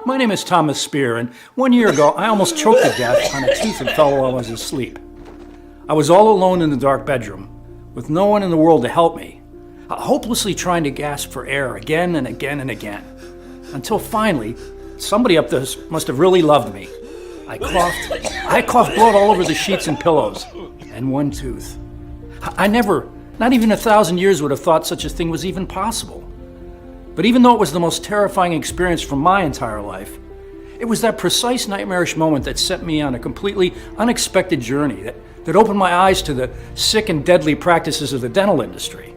My name is Thomas Spear, and 1 year ago I almost choked to death on a tooth that fell while I was asleep. I was all alone in the dark bedroom, with no one in the world to help me, hopelessly trying to gasp for air again and again and again, until finally, somebody up there must have really loved me. I coughed blood all over the sheets and pillows, and one tooth. I never, not even 1,000 years, would have thought such a thing was even possible. But even though it was the most terrifying experience from my entire life, it was that precise nightmarish moment that set me on a completely unexpected journey that opened my eyes to the sick and deadly practices of the dental industry.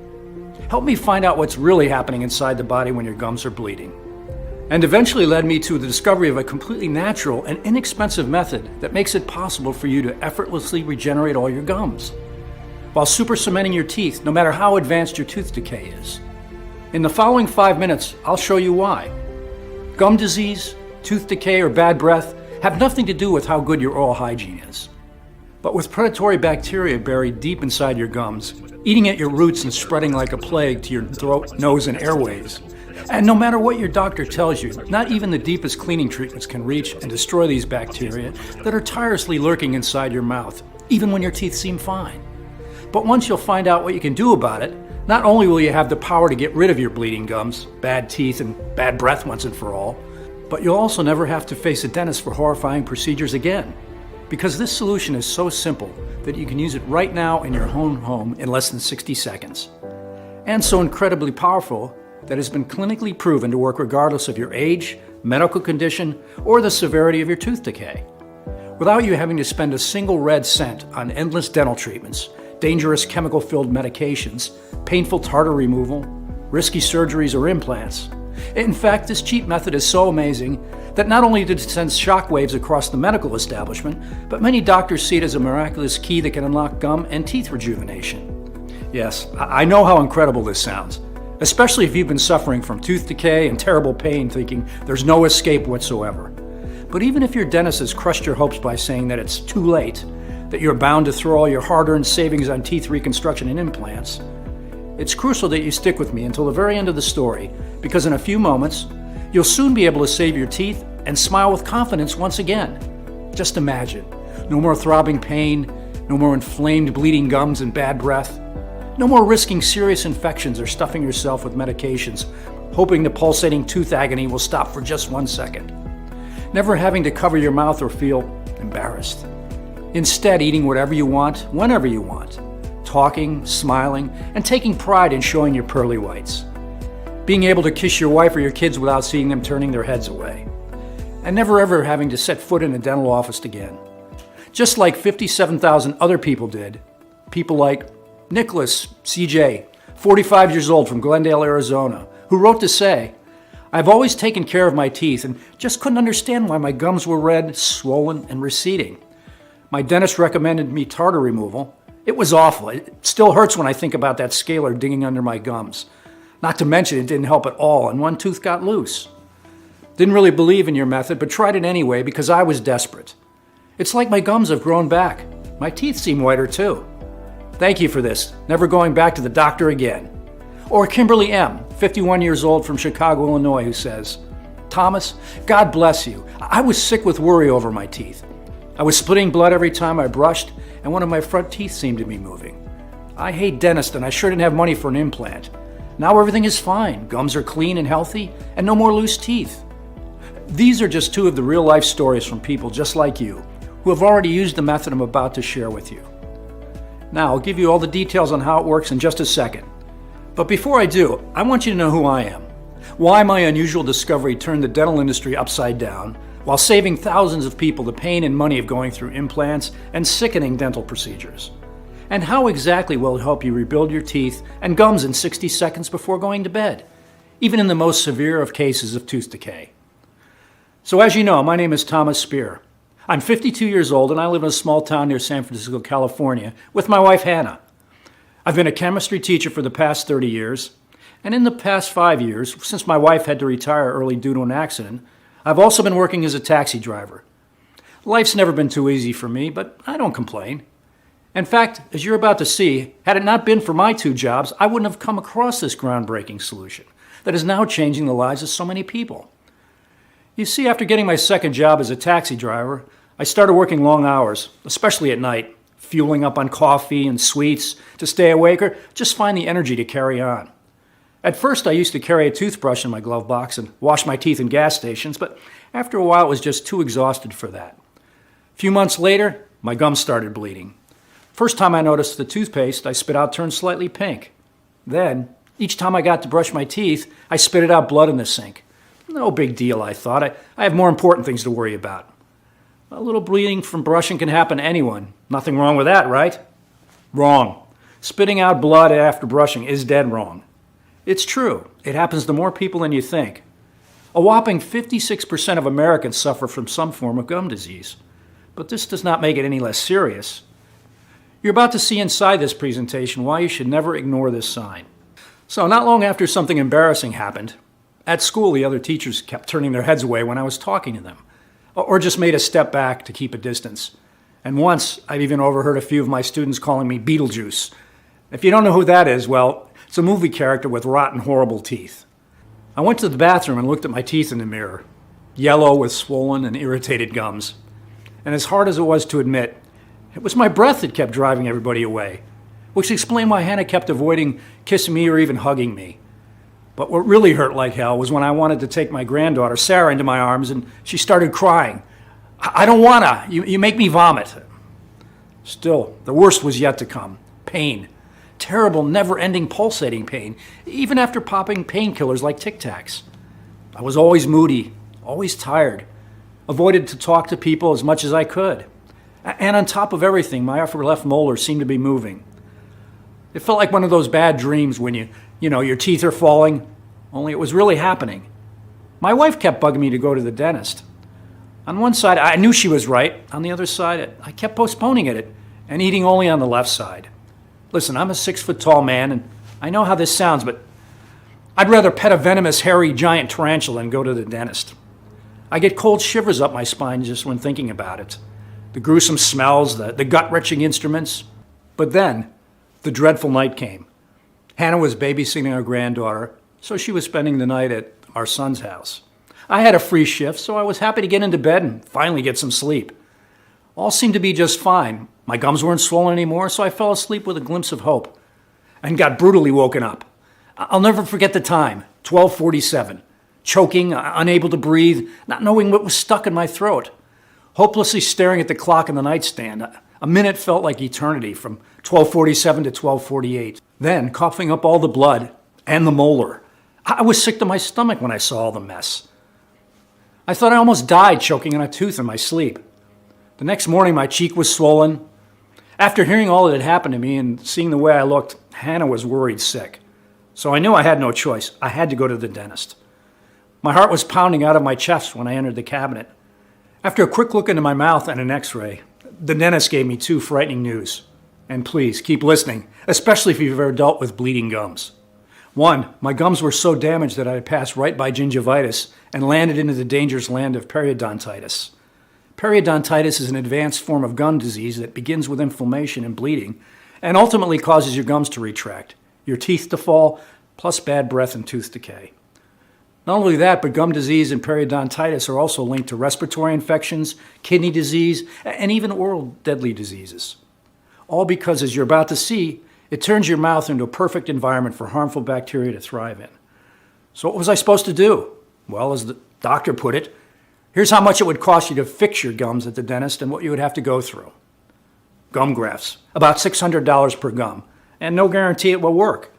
Helped me find out what's really happening inside the body when your gums are bleeding. And eventually led me to the discovery of a completely natural and inexpensive method that makes it possible for you to effortlessly regenerate all your gums, while super cementing your teeth, no matter how advanced your tooth decay is. In the following 5 minutes, I'll show you why. Gum disease, tooth decay, or bad breath have nothing to do with how good your oral hygiene is. But with predatory bacteria buried deep inside your gums, eating at your roots and spreading like a plague to your throat, nose, and airways. And no matter what your doctor tells you, not even the deepest cleaning treatments can reach and destroy these bacteria that are tirelessly lurking inside your mouth, even when your teeth seem fine. But once you'll find out what you can do about it, not only will you have the power to get rid of your bleeding gums, bad teeth, and bad breath once and for all, but you'll also never have to face a dentist for horrifying procedures again. Because this solution is so simple that you can use it right now in your own home in less than 60 seconds. And so incredibly powerful that has been clinically proven to work regardless of your age, medical condition, or the severity of your tooth decay. Without you having to spend a single red cent on endless dental treatments, dangerous chemical-filled medications, painful tartar removal, risky surgeries, or implants. In fact, this cheap method is so amazing that not only did it send shockwaves across the medical establishment, but many doctors see it as a miraculous key that can unlock gum and teeth rejuvenation. Yes, I know how incredible this sounds, especially if you've been suffering from tooth decay and terrible pain thinking there's no escape whatsoever. But even if your dentist has crushed your hopes by saying that it's too late, that you're bound to throw all your hard-earned savings on teeth reconstruction and implants, it's crucial that you stick with me until the very end of the story, because in a few moments, you'll soon be able to save your teeth and smile with confidence once again. Just imagine, no more throbbing pain, no more inflamed bleeding gums and bad breath, no more risking serious infections or stuffing yourself with medications, hoping the pulsating tooth agony will stop for just 1 second. Never having to cover your mouth or feel embarrassed. Instead, eating whatever you want, whenever you want. Talking, smiling, and taking pride in showing your pearly whites. Being able to kiss your wife or your kids without seeing them turning their heads away. And never ever having to set foot in a dental office again. Just like 57,000 other people did. People like Nicholas CJ, 45 years old from Glendale, Arizona, who wrote to say, "I've always taken care of my teeth and just couldn't understand why my gums were red, swollen, and receding. My dentist recommended me tartar removal. It was awful. It still hurts when I think about that scaler digging under my gums. Not to mention it didn't help at all, and one tooth got loose. Didn't really believe in your method, but tried it anyway because I was desperate. It's like my gums have grown back. My teeth seem whiter too. Thank you for this. Never going back to the doctor again." Or Kimberly M., 51 years old from Chicago, Illinois, who says, "Thomas, God bless you. I was sick with worry over my teeth. I was splitting blood every time I brushed, and one of my front teeth seemed to be moving. I hate dentists, and I sure didn't have money for an implant. Now everything is fine. Gums are clean and healthy, and no more loose teeth." These are just two of the real-life stories from people just like you, who have already used the method I'm about to share with you. Now, I'll give you all the details on how it works in just a second. But before I do, I want you to know who I am, why my unusual discovery turned the dental industry upside down, while saving thousands of people the pain and money of going through implants and sickening dental procedures, and how exactly will it help you rebuild your teeth and gums in 60 seconds before going to bed, even in the most severe of cases of tooth decay. So as you know, my name is Thomas Spear. I'm 52 years old and I live in a small town near San Francisco, California, with my wife Hannah. I've been a chemistry teacher for the past 30 years, and in the past 5 years, since my wife had to retire early due to an accident, I've also been working as a taxi driver. Life's never been too easy for me, but I don't complain. In fact, as you're about to see, had it not been for my 2 jobs, I wouldn't have come across this groundbreaking solution that is now changing the lives of so many people. You see, after getting my second job as a taxi driver, I started working long hours, especially at night, fueling up on coffee and sweets to stay awake or just find the energy to carry on. At first, I used to carry a toothbrush in my glove box and wash my teeth in gas stations, but after a while, I was just too exhausted for that. A few months later, my gums started bleeding. First time I noticed the toothpaste I spit out turned slightly pink. Then, each time I got to brush my teeth, I spitted out blood in the sink. No big deal, I thought. I have more important things to worry about. A little bleeding from brushing can happen to anyone. Nothing wrong with that, right? Wrong. Spitting out blood after brushing is dead wrong. It's true. It happens to more people than you think. A whopping 56% of Americans suffer from some form of gum disease. But this does not make it any less serious. You're about to see inside this presentation why you should never ignore this sign. So, not long after something embarrassing happened, at school the other teachers kept turning their heads away when I was talking to them, or just made a step back to keep a distance. And once, I've even overheard a few of my students calling me Beetlejuice. If you don't know who that is, well, it's a movie character with rotten, horrible teeth. I went to the bathroom and looked at my teeth in the mirror, yellow with swollen and irritated gums. And as hard as it was to admit, it was my breath that kept driving everybody away, which explained why Hannah kept avoiding kissing me or even hugging me. But what really hurt like hell was when I wanted to take my granddaughter, Sarah, into my arms and she started crying. I don't wanna, you make me vomit. Still, the worst was yet to come. Pain. Terrible, never-ending pulsating pain, even after popping painkillers like Tic Tacs. I was always moody, always tired, avoided to talk to people as much as I could. And on top of everything, my upper left molar seemed to be moving. It felt like one of those bad dreams when your teeth are falling, only it was really happening. My wife kept bugging me to go to the dentist. On one side, I knew she was right. On the other side, I kept postponing it and eating only on the left side. Listen, I'm a 6-foot-tall man, and I know how this sounds, but I'd rather pet a venomous, hairy, giant tarantula than go to the dentist. I get cold shivers up my spine just when thinking about it. The gruesome smells, the gut-wrenching instruments. But then, the dreadful night came. Hannah was babysitting our granddaughter, so she was spending the night at our son's house. I had a free shift, so I was happy to get into bed and finally get some sleep. All seemed to be just fine. My gums weren't swollen anymore, so I fell asleep with a glimpse of hope and got brutally woken up. I'll never forget the time, 12:47, choking, unable to breathe, not knowing what was stuck in my throat, hopelessly staring at the clock on the nightstand. A minute felt like eternity, from 12:47 to 12:48. Then, coughing up all the blood and the molar. I was sick to my stomach when I saw all the mess. I thought I almost died choking on a tooth in my sleep. The next morning, my cheek was swollen. After hearing all that had happened to me and seeing the way I looked, Hannah was worried sick. So I knew I had no choice. I had to go to the dentist. My heart was pounding out of my chest when I entered the cabinet. After a quick look into my mouth and an x-ray, the dentist gave me 2 frightening news. And please, keep listening, especially if you've ever dealt with bleeding gums. 1, my gums were so damaged that I had passed right by gingivitis and landed into the dangerous land of periodontitis. Periodontitis is an advanced form of gum disease that begins with inflammation and bleeding and ultimately causes your gums to retract, your teeth to fall, plus bad breath and tooth decay. Not only that, but gum disease and periodontitis are also linked to respiratory infections, kidney disease, and even oral deadly diseases. All because, as you're about to see, it turns your mouth into a perfect environment for harmful bacteria to thrive in. So what was I supposed to do? Well, as the doctor put it, here's how much it would cost you to fix your gums at the dentist and what you would have to go through. Gum grafts, about $600 per gum, and no guarantee it will work.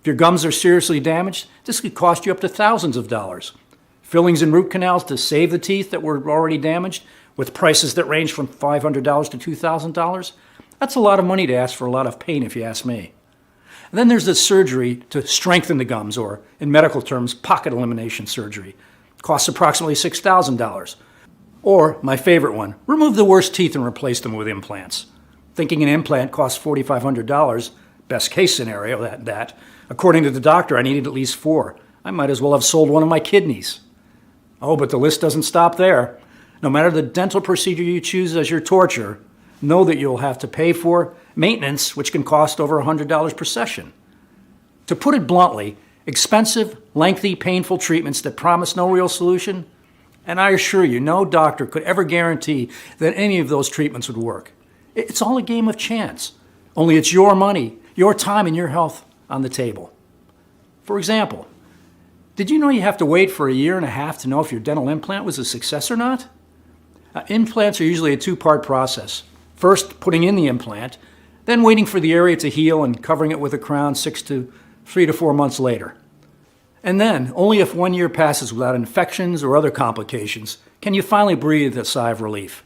If your gums are seriously damaged, this could cost you up to thousands of dollars. Fillings and root canals to save the teeth that were already damaged, with prices that range from $500 to $2,000. That's a lot of money to ask for a lot of pain, if you ask me. And then there's the surgery to strengthen the gums, or in medical terms, pocket elimination surgery. Costs approximately $6,000. Or, my favorite one, remove the worst teeth and replace them with implants. Thinking an implant costs $4,500, best case scenario, that. According to the doctor, I needed at least 4. I might as well have sold one of my kidneys. Oh, but the list doesn't stop there. No matter the dental procedure you choose as your torture, know that you'll have to pay for maintenance, which can cost over $100 per session. To put it bluntly, expensive, lengthy, painful treatments that promise no real solution, And I assure you, no doctor could ever guarantee that any of those treatments would work. It's all a game of chance. Only it's your money, your time, and your health on the table. For example, did you know you have to wait for 1.5 years to know if your dental implant was a success or not? Implants are usually a two-part process. First, putting in the implant, then waiting for the area to heal and covering it with a crown 3 to 4 months later. And then, only if 1 year passes without infections or other complications, can you finally breathe a sigh of relief.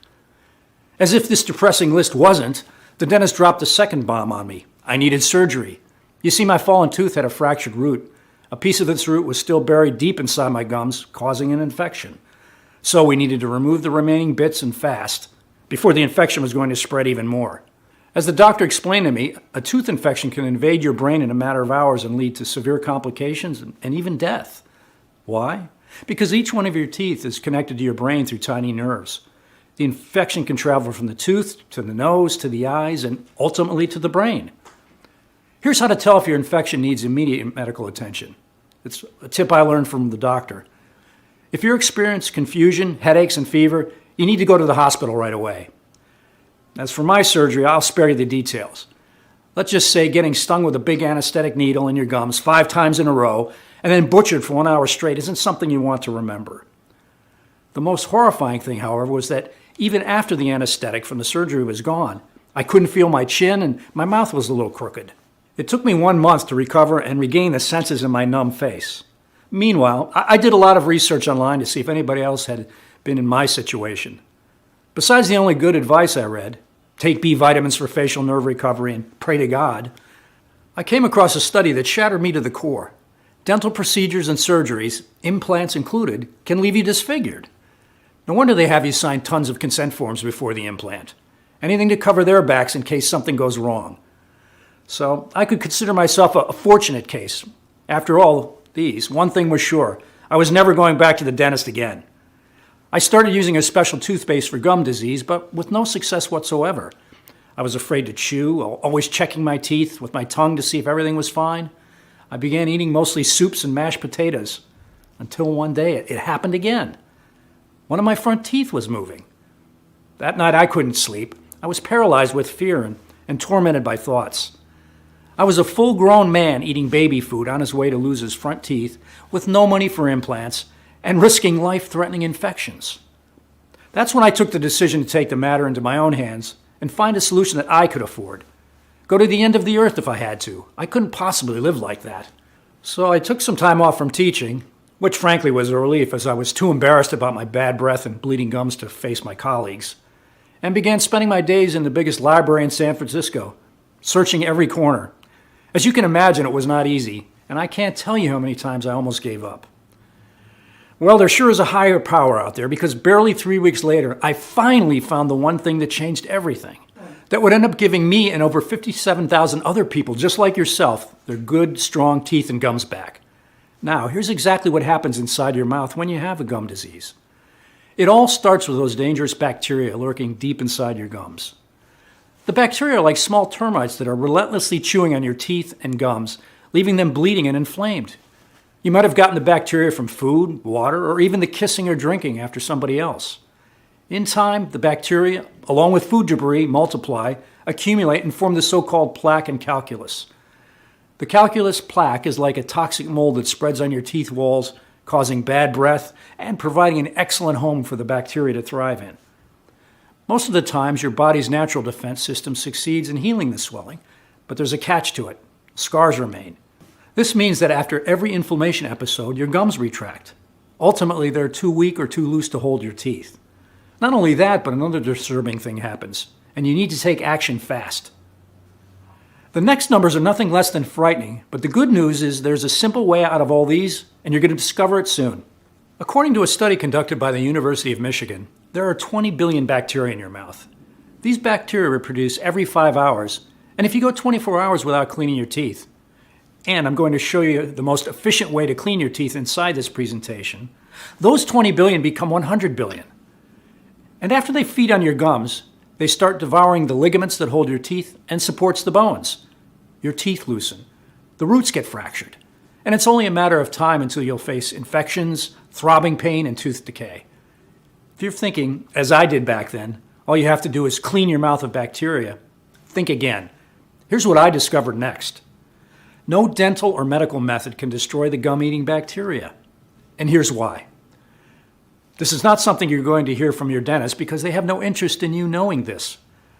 As if this depressing list wasn't, the dentist dropped a second bomb on me. I needed surgery. You see, my fallen tooth had a fractured root. A piece of this root was still buried deep inside my gums, causing an infection. So we needed to remove the remaining bits and fast, before the infection was going to spread even more. As the doctor explained to me, a tooth infection can invade your brain in a matter of hours and lead to severe complications and even death. Why? Because each one of your teeth is connected to your brain through tiny nerves. The infection can travel from the tooth to the nose to the eyes and ultimately to the brain. Here's how to tell if your infection needs immediate medical attention. It's a tip I learned from the doctor. If you experience confusion, headaches, and fever, you need to go to the hospital right away. As for my surgery, I'll spare you the details. Let's just say getting stung with a big anesthetic needle in your gums 5 times in a row and then butchered for 1 hour straight isn't something you want to remember. The most horrifying thing, however, was that even after the anesthetic from the surgery was gone, I couldn't feel my chin and my mouth was a little crooked. It took me 1 month to recover and regain the senses in my numb face. Meanwhile, I did a lot of research online to see if anybody else had been in my situation. Besides the only good advice I read, take B vitamins for facial nerve recovery and pray to God, I came across a study that shattered me to the core. Dental procedures and surgeries, implants included, can leave you disfigured. No wonder they have you sign tons of consent forms before the implant. Anything to cover their backs in case something goes wrong. So I could consider myself a fortunate case. After all these, one thing was sure, I was never going back to the dentist again. I started using a special toothpaste for gum disease, but with no success whatsoever. I was afraid to chew, always checking my teeth with my tongue to see if everything was fine. I began eating mostly soups and mashed potatoes, until one day it happened again. One of my front teeth was moving. That night I couldn't sleep. I was paralyzed with fear and tormented by thoughts. I was a full-grown man eating baby food on his way to lose his front teeth with no money for implants and risking life-threatening infections. That's when I took the decision to take the matter into my own hands and find a solution that I could afford. Go to the end of the earth if I had to. I couldn't possibly live like that. So I took some time off from teaching, which frankly was a relief as I was too embarrassed about my bad breath and bleeding gums to face my colleagues, and began spending my days in the biggest library in San Francisco, searching every corner. As you can imagine, it was not easy, and I can't tell you how many times I almost gave up. Well, there sure is a higher power out there because barely 3 weeks later, I finally found the one thing that changed everything. That would end up giving me and over 57,000 other people just like yourself their good, strong teeth and gums back. Now, here's exactly what happens inside your mouth when you have a gum disease. It all starts with those dangerous bacteria lurking deep inside your gums. The bacteria are like small termites that are relentlessly chewing on your teeth and gums, leaving them bleeding and inflamed. You might have gotten the bacteria from food, water, or even the kissing or drinking after somebody else. In time, the bacteria, along with food debris, multiply, accumulate, and form the so-called plaque and calculus. The calculus plaque is like a toxic mold that spreads on your teeth walls, causing bad breath and providing an excellent home for the bacteria to thrive in. Most of the times, your body's natural defense system succeeds in healing the swelling, but there's a catch to it. Scars remain. This means that after every inflammation episode, your gums retract. Ultimately, they're too weak or too loose to hold your teeth. Not only that, but another disturbing thing happens, and you need to take action fast. The next numbers are nothing less than frightening, but the good news is there's a simple way out of all these, and you're going to discover it soon. According to a study conducted by the University of Michigan, there are 20 billion bacteria in your mouth. These bacteria reproduce every 5 hours, and if you go 24 hours without cleaning your teeth, and I'm going to show you the most efficient way to clean your teeth inside this presentation, those 20 billion become 100 billion. And after they feed on your gums, they start devouring the ligaments that hold your teeth and supports the bones. Your teeth loosen. The roots get fractured. And it's only a matter of time until you'll face infections, throbbing pain, and tooth decay. If you're thinking, as I did back then, all you have to do is clean your mouth of bacteria, think again. Here's what I discovered next. No dental or medical method can destroy the gum-eating bacteria. And here's why. This is not something you're going to hear from your dentist because they have no interest in you knowing this.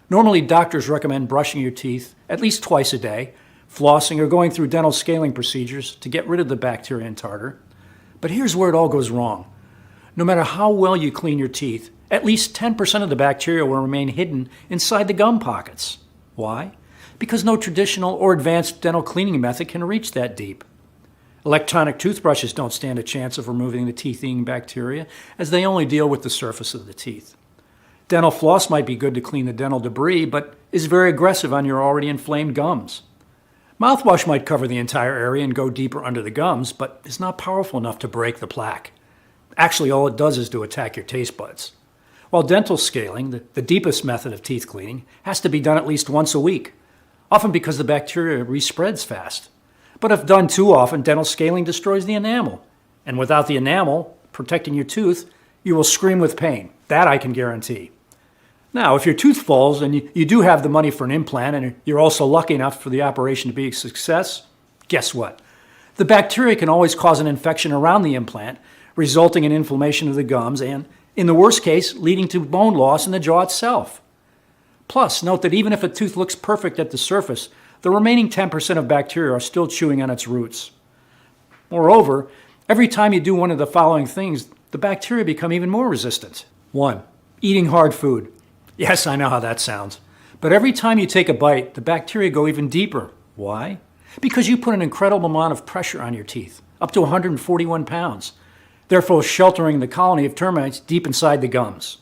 Normally, doctors recommend brushing your teeth at least twice a day, flossing, or going through dental scaling procedures to get rid of the bacteria and tartar. But here's where it all goes wrong. No matter how well you clean your teeth, at least 10% of the bacteria will remain hidden inside the gum pockets. Why? Because no traditional or advanced dental cleaning method can reach that deep. Electronic toothbrushes don't stand a chance of removing the teeth-eating bacteria, as they only deal with the surface of the teeth. Dental floss might be good to clean the dental debris, but is very aggressive on your already inflamed gums. Mouthwash might cover the entire area and go deeper under the gums, but is not powerful enough to break the plaque. Actually, all it does is to attack your taste buds. While dental scaling, the deepest method of teeth cleaning, has to be done at least once a week, often because the bacteria respreads fast. But if done too often, dental scaling destroys the enamel. And without the enamel protecting your tooth, you will scream with pain. That I can guarantee. Now, if your tooth falls and you do have the money for an implant and you're also lucky enough for the operation to be a success, guess what? The bacteria can always cause an infection around the implant, resulting in inflammation of the gums and, in the worst case, leading to bone loss in the jaw itself. Plus, note that even if a tooth looks perfect at the surface, the remaining 10% of bacteria are still chewing on its roots. Moreover, every time you do one of the following things, the bacteria become even more resistant. 1. Eating hard food. Yes, I know how that sounds. But every time you take a bite, the bacteria go even deeper. Why? Because you put an incredible amount of pressure on your teeth, up to 141 pounds, therefore sheltering the colony of termites deep inside the gums.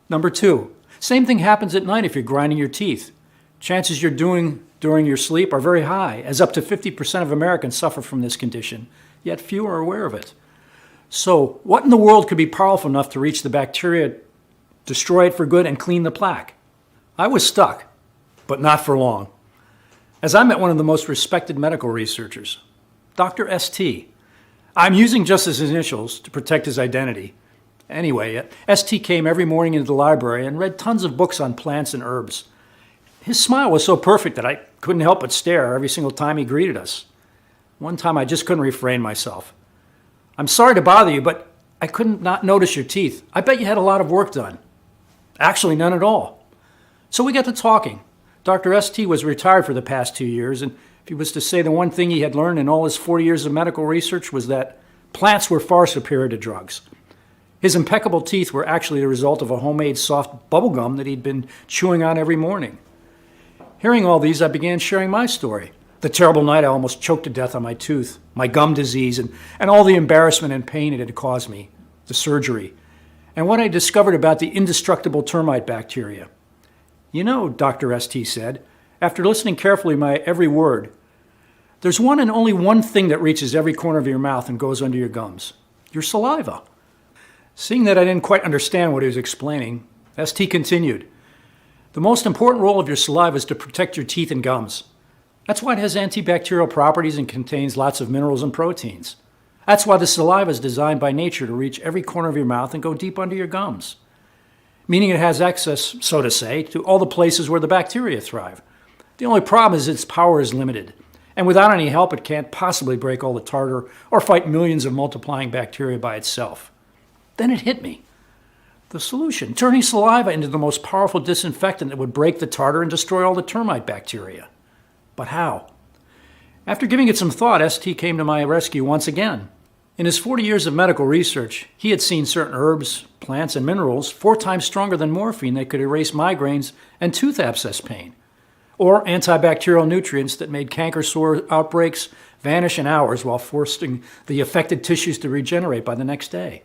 Number 2. Same thing happens at night if you're grinding your teeth. Chances you're doing during your sleep are very high, as up to 50% of Americans suffer from this condition, yet few are aware of it. So, what in the world could be powerful enough to reach the bacteria, destroy it for good, and clean the plaque? I was stuck, but not for long. As I met one of the most respected medical researchers, Dr. St. I'm using just his initials to protect his identity. Anyway, St. came every morning into the library and read tons of books on plants and herbs. His smile was so perfect that I couldn't help but stare every single time he greeted us. One time I just couldn't refrain myself. I'm sorry to bother you, but I couldn't not notice your teeth. I bet you had a lot of work done. Actually, none at all. So we got to talking. Dr. St. was retired for the past 2 years, and if he was to say the one thing he had learned in all his 40 years of medical research was that plants were far superior to drugs. His impeccable teeth were actually the result of a homemade soft bubble gum that he'd been chewing on every morning. Hearing all these, I began sharing my story. The terrible night I almost choked to death on my tooth, my gum disease, and all the embarrassment and pain it had caused me, the surgery, and what I discovered about the indestructible termite bacteria. You know, Dr. St. said, after listening carefully to my every word, there's one and only one thing that reaches every corner of your mouth and goes under your gums, your saliva. Seeing that I didn't quite understand what he was explaining, St. continued, the most important role of your saliva is to protect your teeth and gums. That's why it has antibacterial properties and contains lots of minerals and proteins. That's why the saliva is designed by nature to reach every corner of your mouth and go deep under your gums, meaning it has access, so to say, to all the places where the bacteria thrive. The only problem is its power is limited, and without any help it can't possibly break all the tartar or fight millions of multiplying bacteria by itself. Then it hit me. The solution, turning saliva into the most powerful disinfectant that would break the tartar and destroy all the termite bacteria. But how? After giving it some thought, St. came to my rescue once again. In his 40 years of medical research, he had seen certain herbs, plants, and minerals 4 times stronger than morphine that could erase migraines and tooth abscess pain, or antibacterial nutrients that made canker sore outbreaks vanish in hours while forcing the affected tissues to regenerate by the next day.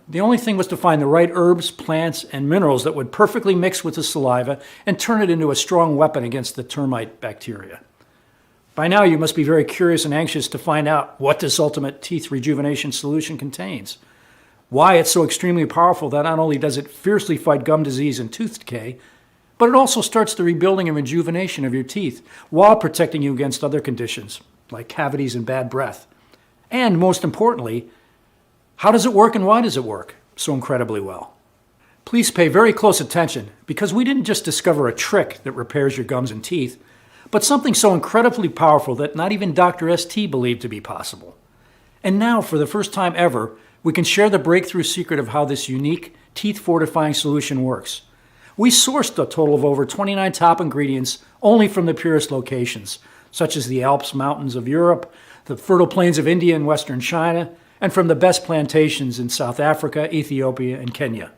The only thing was to find the right herbs, plants, and minerals that would perfectly mix with the saliva and turn it into a strong weapon against the termite bacteria. By now, you must be very curious and anxious to find out what this ultimate teeth rejuvenation solution contains, why it's so extremely powerful that not only does it fiercely fight gum disease and tooth decay, but it also starts the rebuilding and rejuvenation of your teeth while protecting you against other conditions, like cavities and bad breath. And most importantly, how does it work and why does it work? so incredibly well. Please pay very close attention, because we didn't just discover a trick that repairs your gums and teeth, but something so incredibly powerful that not even Dr. ST believed to be possible. And now, for the first time ever, we can share the breakthrough secret of how this unique, teeth-fortifying solution works. We sourced a total of over 29 top ingredients only from the purest locations, such as the Alps mountains of Europe, the fertile plains of India and western China, and from the best plantations in South Africa, Ethiopia, and Kenya.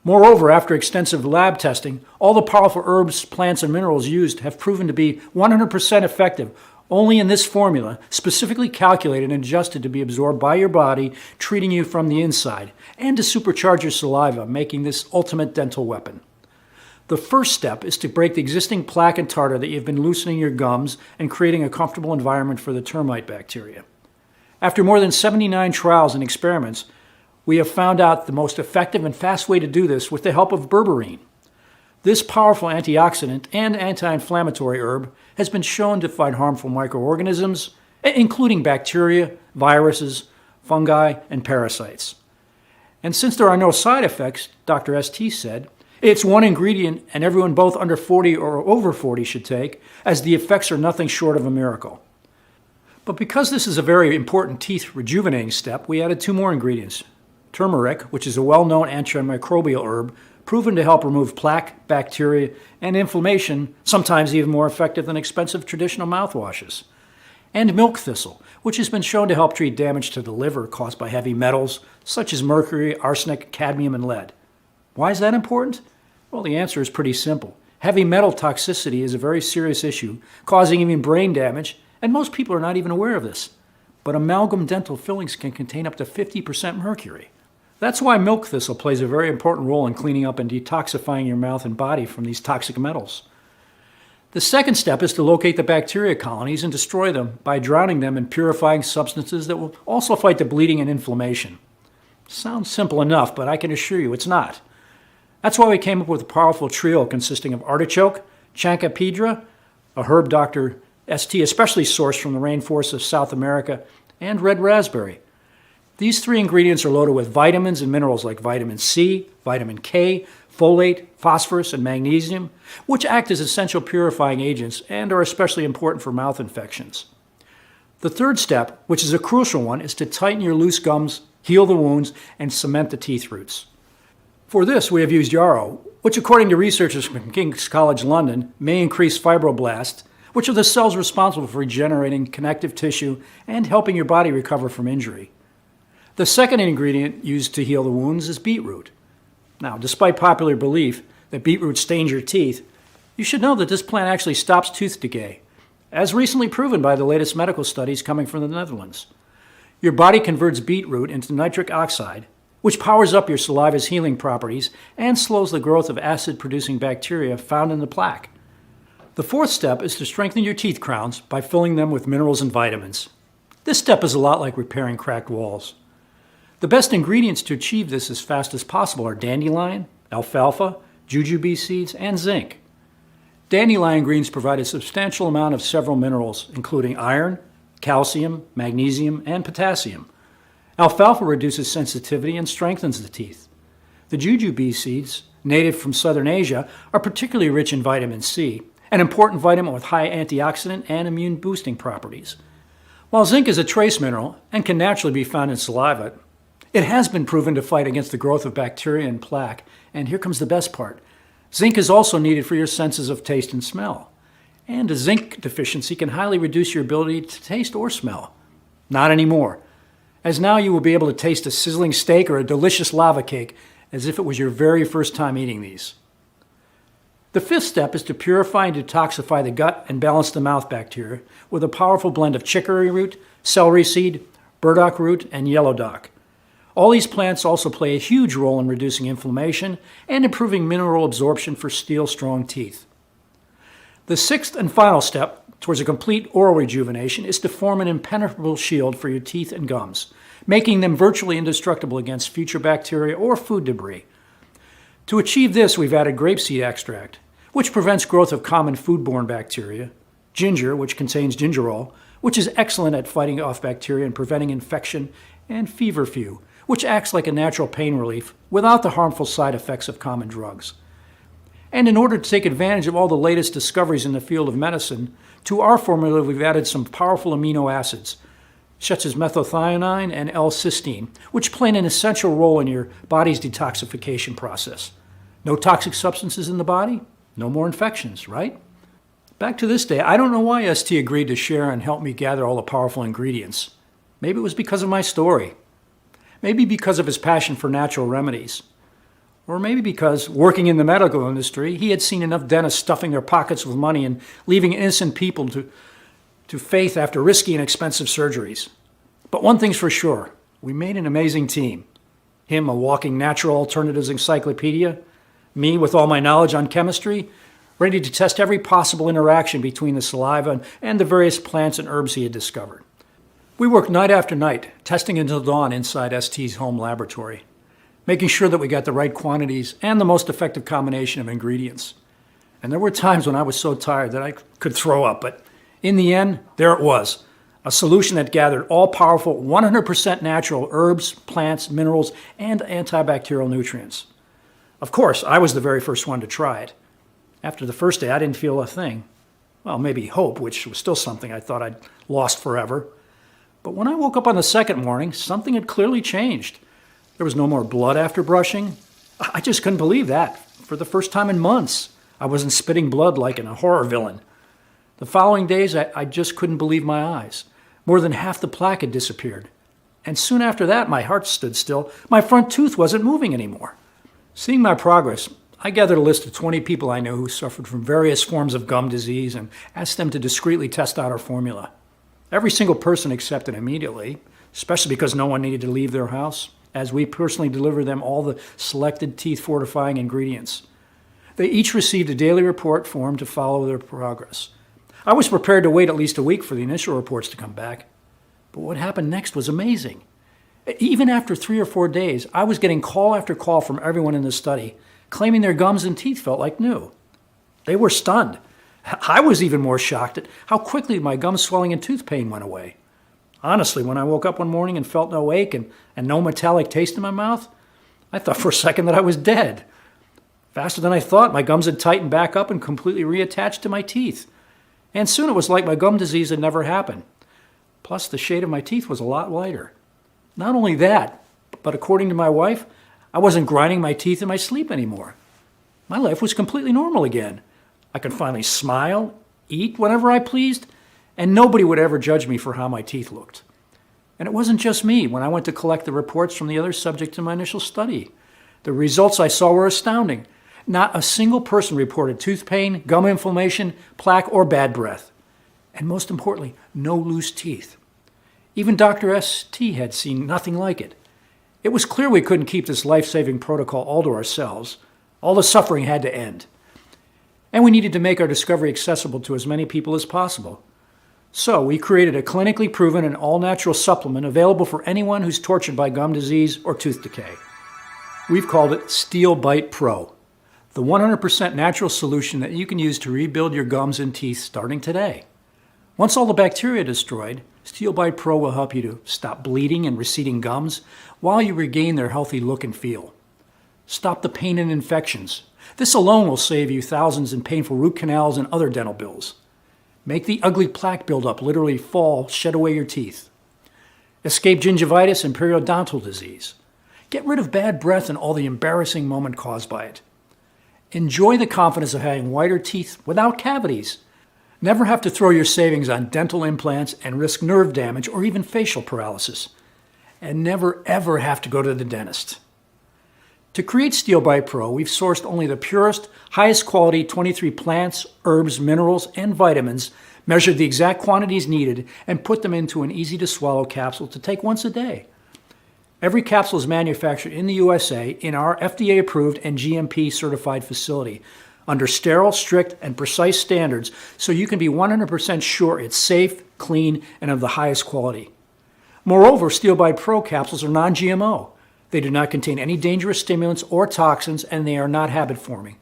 Moreover, after extensive lab testing, all the powerful herbs, plants, and minerals used have proven to be 100% effective only in this formula, specifically calculated and adjusted to be absorbed by your body, treating you from the inside, and to supercharge your saliva, making this ultimate dental weapon. The first step is to break the existing plaque and tartar that you've been loosening your gums and creating a comfortable environment for the termite bacteria. After more than 79 trials and experiments, we have found out the most effective and fast way to do this with the help of berberine. This powerful antioxidant and anti-inflammatory herb has been shown to fight harmful microorganisms, including bacteria, viruses, fungi, and parasites. And since there are no side effects, Dr. ST said, it's one ingredient and everyone both under 40 or over 40 should take, as the effects are nothing short of a miracle. But because this is a very important teeth rejuvenating step, we added 2 more ingredients. Turmeric, which is a well-known antimicrobial herb, proven to help remove plaque, bacteria, and inflammation, sometimes even more effective than expensive traditional mouthwashes. And milk thistle, which has been shown to help treat damage to the liver caused by heavy metals, such as mercury, arsenic, cadmium, and lead. Why is that important? Well, the answer is pretty simple. Heavy metal toxicity is a very serious issue, causing even brain damage, and most people are not even aware of this. But amalgam dental fillings can contain up to 50% mercury. That's why milk thistle plays a very important role in cleaning up and detoxifying your mouth and body from these toxic metals. The second step is to locate the bacteria colonies and destroy them by drowning them in purifying substances that will also fight the bleeding and inflammation. Sounds simple enough, but I can assure you it's not. That's why we came up with a powerful trio consisting of artichoke, chancapedra, a herb Dr. ST especially sourced from the rainforests of South America, and red raspberry. These 3 ingredients are loaded with vitamins and minerals like vitamin C, vitamin K, folate, phosphorus, and magnesium, which act as essential purifying agents and are especially important for mouth infections. The third step, which is a crucial one, is to tighten your loose gums, heal the wounds, and cement the teeth roots. For this, we have used yarrow, which according to researchers from King's College London may increase fibroblasts, which are the cells responsible for regenerating connective tissue and helping your body recover from injury. The second ingredient used to heal the wounds is beetroot. Now, despite popular belief that beetroot stains your teeth, you should know that this plant actually stops tooth decay, as recently proven by the latest medical studies coming from the Netherlands. Your body converts beetroot into nitric oxide, which powers up your saliva's healing properties and slows the growth of acid-producing bacteria found in the plaque. The fourth step is to strengthen your teeth crowns by filling them with minerals and vitamins. This step is a lot like repairing cracked walls. The best ingredients to achieve this as fast as possible are dandelion, alfalfa, jujube seeds, and zinc. Dandelion greens provide a substantial amount of several minerals, including iron, calcium, magnesium, and potassium. Alfalfa reduces sensitivity and strengthens the teeth. The jujube seeds, native from southern Asia, are particularly rich in vitamin C, an important vitamin with high antioxidant and immune-boosting properties. While zinc is a trace mineral and can naturally be found in saliva, it has been proven to fight against the growth of bacteria and plaque, and here comes the best part. Zinc is also needed for your senses of taste and smell. And a zinc deficiency can highly reduce your ability to taste or smell. Not anymore, as now you will be able to taste a sizzling steak or a delicious lava cake as if it was your very first time eating these. The fifth step is to purify and detoxify the gut and balance the mouth bacteria with a powerful blend of chicory root, celery seed, burdock root, and yellow dock. All these plants also play a huge role in reducing inflammation and improving mineral absorption for steel-strong teeth. The sixth and final step towards a complete oral rejuvenation is to form an impenetrable shield for your teeth and gums, making them virtually indestructible against future bacteria or food debris. To achieve this, we've added grapeseed extract, which prevents growth of common foodborne bacteria, ginger, which contains gingerol, which is excellent at fighting off bacteria and preventing infection, and feverfew, which acts like a natural pain relief without the harmful side effects of common drugs. And in order to take advantage of all the latest discoveries in the field of medicine, to our formula we've added some powerful amino acids, such as methylthionine and L-cysteine, which play an essential role in your body's detoxification process. No toxic substances in the body, no more infections, right? Back to this day, I don't know why ST agreed to share and help me gather all the powerful ingredients. Maybe it was because of my story. Maybe because of his passion for natural remedies. Or maybe because, working in the medical industry, he had seen enough dentists stuffing their pockets with money and leaving innocent people to faith after risky and expensive surgeries. But one thing's for sure, we made an amazing team. Him, a walking natural alternatives encyclopedia. Me, with all my knowledge on chemistry, ready to test every possible interaction between the saliva and the various plants and herbs he had discovered. We worked night after night, testing until dawn inside ST's home laboratory, making sure that we got the right quantities and the most effective combination of ingredients. And there were times when I was so tired that I could throw up, but in the end, there it was, a solution that gathered all powerful 100% natural herbs, plants, minerals, and antibacterial nutrients. Of course, I was the very first one to try it. After the first day, I didn't feel a thing. Well, maybe hope, which was still something I thought I'd lost forever. But when I woke up on the second morning, something had clearly changed. There was no more blood after brushing. I just couldn't believe that. For the first time in months, I wasn't spitting blood like in a horror villain. The following days, I just couldn't believe my eyes. More than half the plaque had disappeared. And soon after that, my heart stood still. My front tooth wasn't moving anymore. Seeing my progress, I gathered a list of 20 people I knew who suffered from various forms of gum disease and asked them to discreetly test out our formula. Every single person accepted immediately, especially because no one needed to leave their house, as we personally delivered them all the selected teeth-fortifying ingredients. They each received a daily report form to follow their progress. I was prepared to wait at least a week for the initial reports to come back. But what happened next was amazing. Even after 3 or 4 days, I was getting call after call from everyone in the study, claiming their gums and teeth felt like new. They were stunned. I was even more shocked at how quickly my gum swelling and tooth pain went away. Honestly, when I woke up one morning and felt no ache and no metallic taste in my mouth, I thought for a second that I was dead. Faster than I thought, my gums had tightened back up and completely reattached to my teeth. And soon it was like my gum disease had never happened. Plus, the shade of my teeth was a lot lighter. Not only that, but according to my wife, I wasn't grinding my teeth in my sleep anymore. My life was completely normal again. I could finally smile, eat whenever I pleased, and nobody would ever judge me for how my teeth looked. And it wasn't just me. When I went to collect the reports from the other subjects in my initial study, the results I saw were astounding. Not a single person reported tooth pain, gum inflammation, plaque, or bad breath. And most importantly, no loose teeth. Even Dr. ST had seen nothing like it. It was clear we couldn't keep this life-saving protocol all to ourselves. All the suffering had to end. And we needed to make our discovery accessible to as many people as possible. So we created a clinically proven and all-natural supplement available for anyone who's tortured by gum disease or tooth decay. We've called it Steel Bite Pro, the 100% natural solution that you can use to rebuild your gums and teeth starting today. Once all the bacteria are destroyed, Steel Bite Pro will help you to stop bleeding and receding gums while you regain their healthy look and feel. Stop the pain and infections. This alone will save you thousands in painful root canals and other dental bills. Make the ugly plaque buildup literally fall, shed away your teeth. Escape gingivitis and periodontal disease. Get rid of bad breath and all the embarrassing moment caused by it. Enjoy the confidence of having whiter teeth without cavities. Never have to throw your savings on dental implants and risk nerve damage or even facial paralysis. And never ever have to go to the dentist. To create Steel Bite Pro, we've sourced only the purest, highest quality 23 plants, herbs, minerals, and vitamins, measured the exact quantities needed, and put them into an easy-to-swallow capsule to take once a day. Every capsule is manufactured in the USA in our FDA-approved and GMP-certified facility under sterile, strict, and precise standards, so you can be 100% sure it's safe, clean, and of the highest quality. Moreover, Steel Bite Pro capsules are non-GMO. They do not contain any dangerous stimulants or toxins, and they are not habit-forming.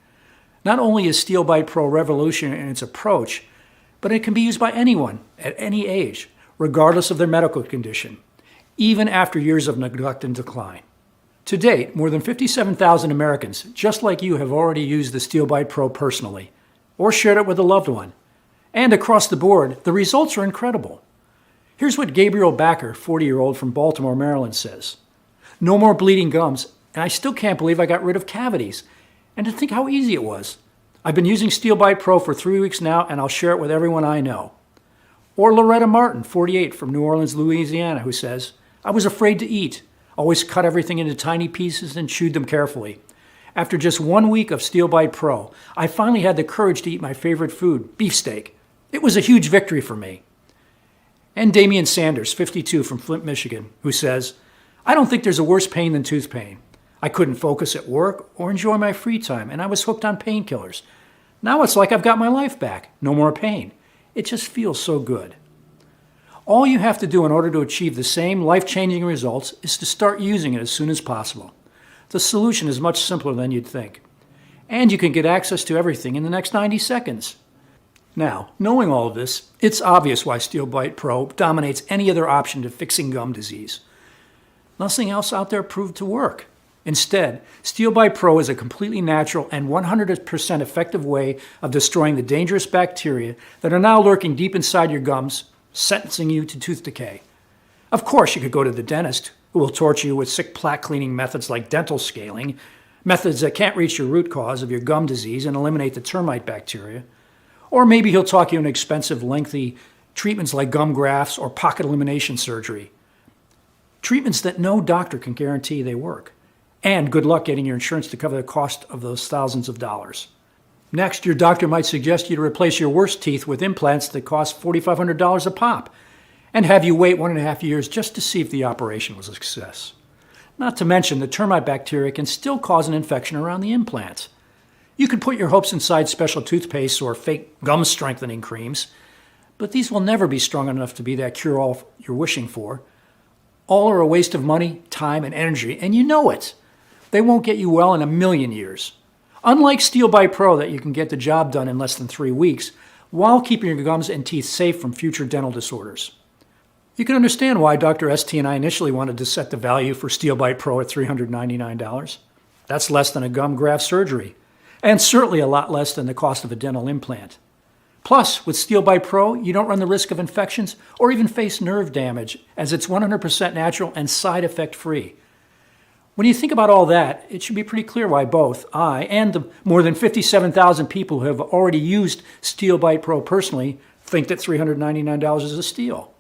Not only is Steel Bite Pro revolutionary in its approach, but it can be used by anyone at any age, regardless of their medical condition. even after years of neglect and decline. To date, more than 57,000 Americans, just like you, have already used the Steel Bite Pro personally, or shared it with a loved one. And across the board, the results are incredible. Here's what Gabriel Backer, 40-year-old from Baltimore, Maryland, says. No more bleeding gums, and I still can't believe I got rid of cavities. And to think how easy it was. I've been using Steel Bite Pro for 3 weeks now, and I'll share it with everyone I know. Or Loretta Martin, 48, from New Orleans, Louisiana, who says, I was afraid to eat. Always cut everything into tiny pieces and chewed them carefully. After just 1 week of Steel Bite Pro, I finally had the courage to eat my favorite food, beefsteak. It was a huge victory for me. And Damian Sanders, 52, from Flint, Michigan, who says, I don't think there's a worse pain than tooth pain. I couldn't focus at work or enjoy my free time, and I was hooked on painkillers. Now it's like I've got my life back. No more pain. It just feels so good. All you have to do in order to achieve the same life-changing results is to start using it as soon as possible. The solution is much simpler than you'd think. And you can get access to everything in the next 90 seconds. Now, knowing all of this, it's obvious why Steel Bite Pro dominates any other option to fixing gum disease. Nothing else out there proved to work. Instead, Steel Bite Pro is a completely natural and 100% effective way of destroying the dangerous bacteria that are now lurking deep inside your gums, sentencing you to tooth decay. Of course, you could go to the dentist, who will torture you with sick plaque cleaning methods like dental scaling, methods that can't reach the root cause of your gum disease and eliminate the termite bacteria. Or maybe he'll talk you into expensive, lengthy treatments like gum grafts or pocket elimination surgery. Treatments that no doctor can guarantee they work. And good luck getting your insurance to cover the cost of those thousands of dollars. Next, your doctor might suggest you to replace your worst teeth with implants that cost $4,500 a pop, and have you wait 1.5 years just to see if the operation was a success. Not to mention, the termite bacteria can still cause an infection around the implants. You could put your hopes inside special toothpaste or fake gum strengthening creams, but these will never be strong enough to be that cure-all you're wishing for. All are a waste of money, time, and energy, and you know it. They won't get you well in 1,000,000 years. Unlike Steel Bite Pro that you can get the job done in less than 3 weeks, while keeping your gums and teeth safe from future dental disorders. You can understand why Dr. ST and I initially wanted to set the value for Steel Bite Pro at $399. That's less than a gum graft surgery, and certainly a lot less than the cost of a dental implant. Plus, with Steel Bite Pro, you don't run the risk of infections or even face nerve damage, as it's 100% natural and side effect free. When you think about all that, it should be pretty clear why both I and the more than 57,000 people who have already used Steel Bite Pro personally think that $399 is a steal.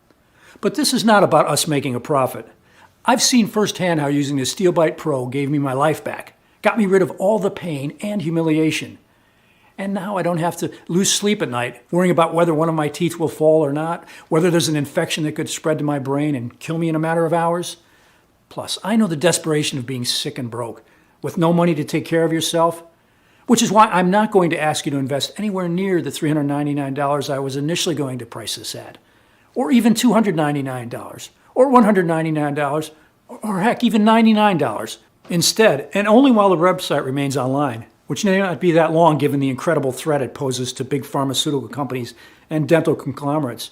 But this is not about us making a profit. I've seen firsthand how using the Steel Bite Pro gave me my life back, got me rid of all the pain and humiliation. And now I don't have to lose sleep at night, worrying about whether one of my teeth will fall or not, whether there's an infection that could spread to my brain and kill me in a matter of hours. Plus, I know the desperation of being sick and broke, with no money to take care of yourself, which is why I'm not going to ask you to invest anywhere near the $399 I was initially going to price this at, or even $299, or $199, or heck, even $99. Instead, and only while the website remains online, which may not be that long given the incredible threat it poses to big pharmaceutical companies and dental conglomerates,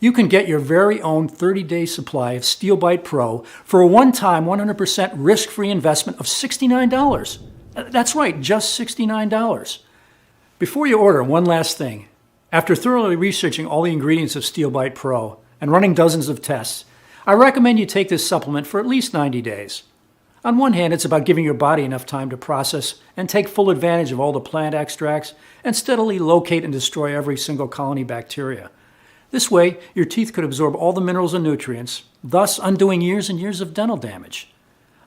you can get your very own 30-day supply of Steel Bite Pro for a one-time 100% risk-free investment of $69. That's right, just $69. Before you order, one last thing. After thoroughly researching all the ingredients of Steel Bite Pro and running dozens of tests, I recommend you take this supplement for at least 90 days. On one hand, it's about giving your body enough time to process and take full advantage of all the plant extracts and steadily locate and destroy every single colony bacteria. This way, your teeth could absorb all the minerals and nutrients, thus undoing years and years of dental damage.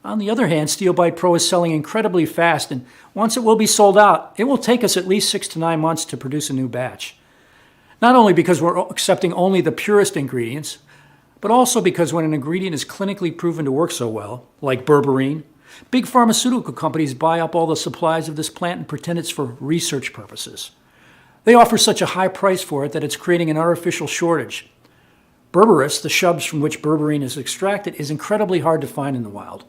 On the other hand, Steel Bite Pro is selling incredibly fast, and once it will be sold out, it will take us at least 6 to 9 months to produce a new batch. Not only because we're accepting only the purest ingredients, but also because when an ingredient is clinically proven to work so well, like berberine, big pharmaceutical companies buy up all the supplies of this plant and pretend it's for research purposes. They offer such a high price for it that it's creating an artificial shortage. Berberis, the shrubs from which berberine is extracted, is incredibly hard to find in the wild.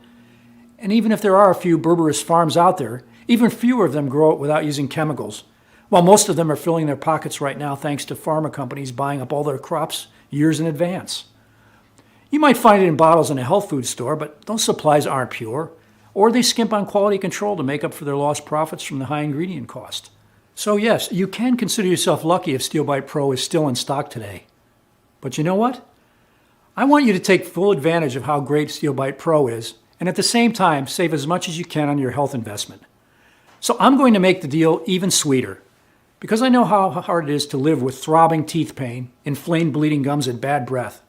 And even if there are a few berberis farms out there, even fewer of them grow it without using chemicals, while most of them are filling their pockets right now thanks to pharma companies buying up all their crops years in advance. You might find it in bottles in a health food store, but those supplies aren't pure, or they skimp on quality control to make up for their lost profits from the high ingredient cost. So yes, you can consider yourself lucky if Steel Bite Pro is still in stock today. But you know what? I want you to take full advantage of how great Steel Bite Pro is, and at the same time, save as much as you can on your health investment. So I'm going to make the deal even sweeter, because I know how hard it is to live with throbbing teeth pain, inflamed bleeding gums, and bad breath.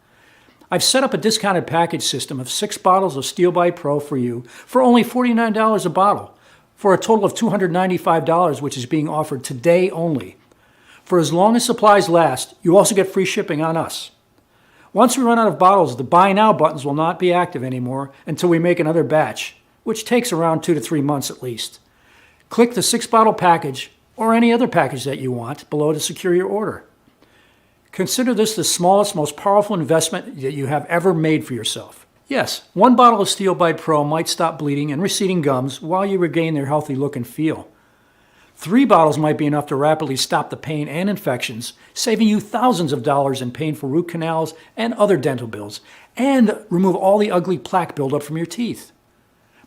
I've set up a discounted package system of 6 bottles of Steel Bite Pro for you for only $49 a bottle, for a total of $295, which is being offered today only. For as long as supplies last, you also get free shipping on us. Once we run out of bottles, the Buy Now buttons will not be active anymore until we make another batch, which takes around 2 to 3 months at least. Click the 6-bottle package or any other package that you want below to secure your order. Consider this the smallest, most powerful investment that you have ever made for yourself. Yes, 1 bottle of Steel Bite Pro might stop bleeding and receding gums while you regain their healthy look and feel. 3 bottles might be enough to rapidly stop the pain and infections, saving you thousands of dollars in painful root canals and other dental bills, and remove all the ugly plaque buildup from your teeth.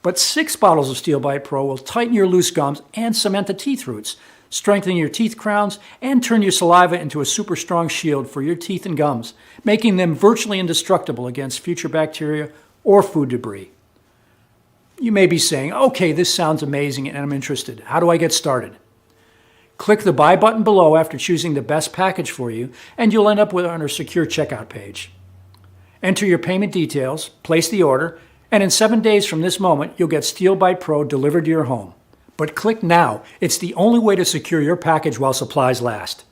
But 6 bottles of Steel Bite Pro will tighten your loose gums and cement the teeth roots, strengthen your teeth crowns, and turn your saliva into a super strong shield for your teeth and gums, making them virtually indestructible against future bacteria or food debris. You may be saying, okay, this sounds amazing and I'm interested. How do I get started? Click the Buy button below after choosing the best package for you, and you'll end up with on our secure checkout page. Enter your payment details, place the order, and in 7 days from this moment, you'll get Steel Bite Pro delivered to your home. But click now. It's the only way to secure your package while supplies last.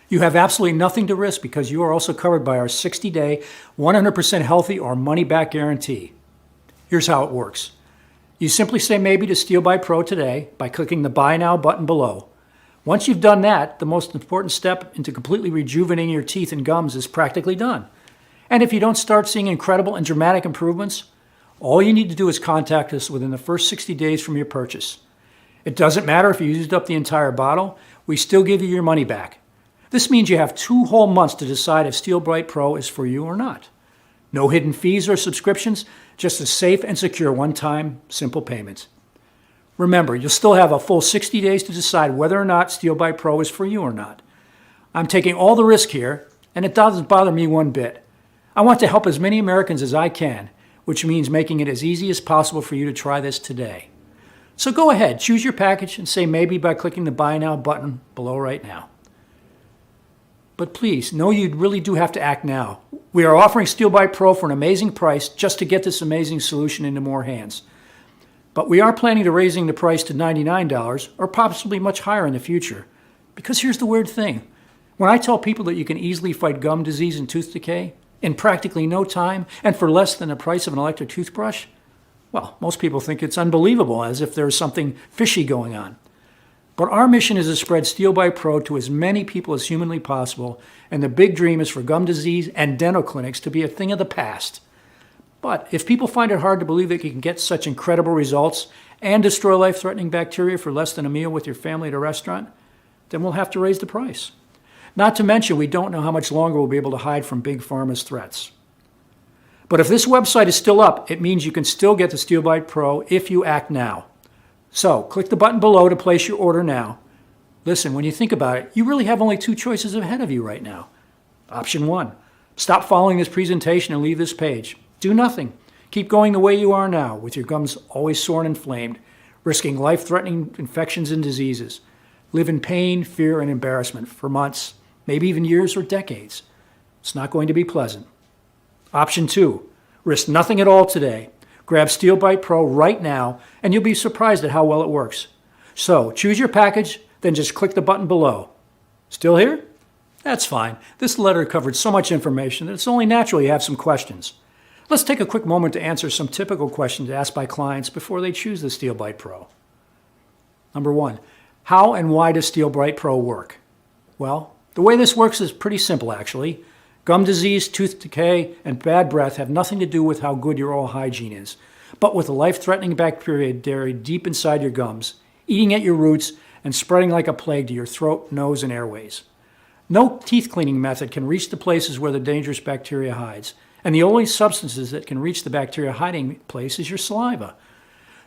You have absolutely nothing to risk because you are also covered by our 60-day, 100% healthy or money-back guarantee. Here's how it works. You simply say maybe to Steel Bite Pro today by clicking the Buy Now button below. Once you've done that, the most important step into completely rejuvenating your teeth and gums is practically done. And if you don't start seeing incredible and dramatic improvements, all you need to do is contact us within the first 60 days from your purchase. It doesn't matter if you used up the entire bottle, we still give you your money back. This means you have 2 whole months to decide if Steel Bite Pro is for you or not. No hidden fees or subscriptions, just a safe and secure one-time, simple payment. Remember, you'll still have a full 60 days to decide whether or not Steel Bite Pro is for you or not. I'm taking all the risk here, and it doesn't bother me one bit. I want to help as many Americans as I can, which means making it as easy as possible for you to try this today. So go ahead, choose your package and say maybe by clicking the Buy Now button below right now. But please, know you really do have to act now. We are offering Steel Bite Pro for an amazing price just to get this amazing solution into more hands. But we are planning to raising the price to $99 or possibly much higher in the future. Because here's the weird thing. When I tell people that you can easily fight gum disease and tooth decay in practically no time and for less than the price of an electric toothbrush, well, most people think it's unbelievable, as if there's something fishy going on. But our mission is to spread Steel Bite Pro to as many people as humanly possible, and the big dream is for gum disease and dental clinics to be a thing of the past. But if people find it hard to believe that you can get such incredible results and destroy life-threatening bacteria for less than a meal with your family at a restaurant, then we'll have to raise the price. Not to mention, we don't know how much longer we'll be able to hide from Big Pharma's threats. But if this website is still up, it means you can still get the Steel Bite Pro if you act now. So, click the button below to place your order now. Listen, when you think about it, you really have only 2 choices ahead of you right now. Option 1, stop following this presentation and leave this page. Do nothing. Keep going the way you are now, with your gums always sore and inflamed, risking life-threatening infections and diseases. Live in pain, fear, and embarrassment for months, maybe even years or decades. It's not going to be pleasant. Option 2, risk nothing at all today. Grab Steel Bite Pro right now, and you'll be surprised at how well it works. So, choose your package, then just click the button below. Still here? That's fine. This letter covered so much information that it's only natural you have some questions. Let's take a quick moment to answer some typical questions asked by clients before they choose the Steel Bite Pro. Number 1, how and why does Steel Bite Pro work? Well, the way this works is pretty simple actually. Gum disease, tooth decay, and bad breath have nothing to do with how good your oral hygiene is, but with the life-threatening bacteria buried deep inside your gums, eating at your roots and spreading like a plague to your throat, nose, and airways. No teeth cleaning method can reach the places where the dangerous bacteria hides, And the only substances that can reach the bacteria hiding place is your saliva.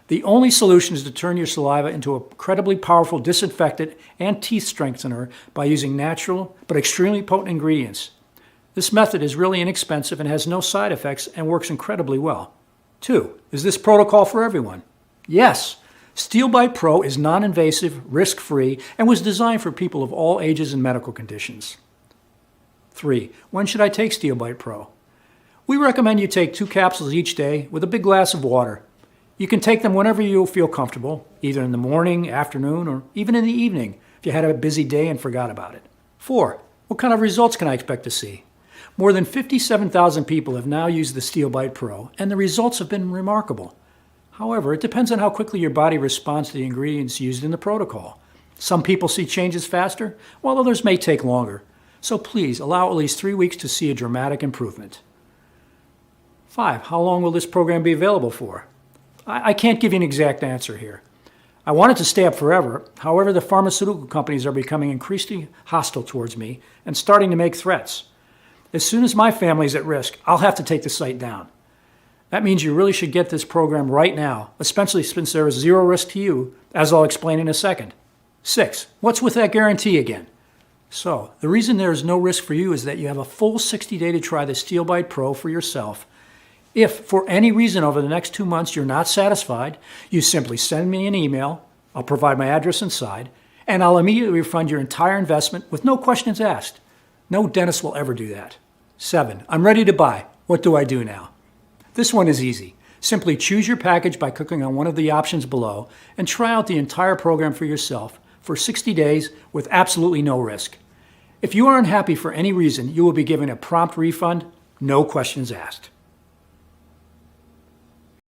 The only solution is to turn your saliva into an incredibly powerful disinfectant and teeth strengthener by using natural but extremely potent ingredients. This method is really inexpensive and has no side effects and works incredibly well. 2. Is this protocol for everyone? Yes. SteelBite Pro is non-invasive, risk-free, and was designed for people of all ages and medical conditions. 3. When should I take SteelBite Pro? We recommend you take 2 capsules each day with a big glass of water. You can take them whenever you feel comfortable, either in the morning, afternoon, or even in the evening if you had a busy day and forgot about it. 4. What kind of results can I expect to see? More than 57,000 people have now used the SteelBite Pro, and the results have been remarkable. However, it depends on how quickly your body responds to the ingredients used in the protocol. Some people see changes faster, while others may take longer. So please allow at least 3 weeks to see a dramatic improvement. 5. How long will this program be available for? I can't give you an exact answer here. I want it to stay up forever. However, the pharmaceutical companies are becoming increasingly hostile towards me and starting to make threats. As soon as my family is at risk, I'll have to take the site down. That means you really should get this program right now, especially since there is zero risk to you, as I'll explain in a second. 6. What's with that guarantee again? So, the reason there is no risk for you is that you have a full 60-day to try the SteelBite Pro for yourself. If, for any reason over the next 2 months you're not satisfied, you simply send me an email, I'll provide my address inside, and I'll immediately refund your entire investment with no questions asked. No dentist will ever do that. 7. I'm ready to buy. What do I do now? This one is easy. Simply choose your package by clicking on one of the options below and try out the entire program for yourself for 60 days with absolutely no risk. If you are unhappy for any reason, you will be given a prompt refund, no questions asked.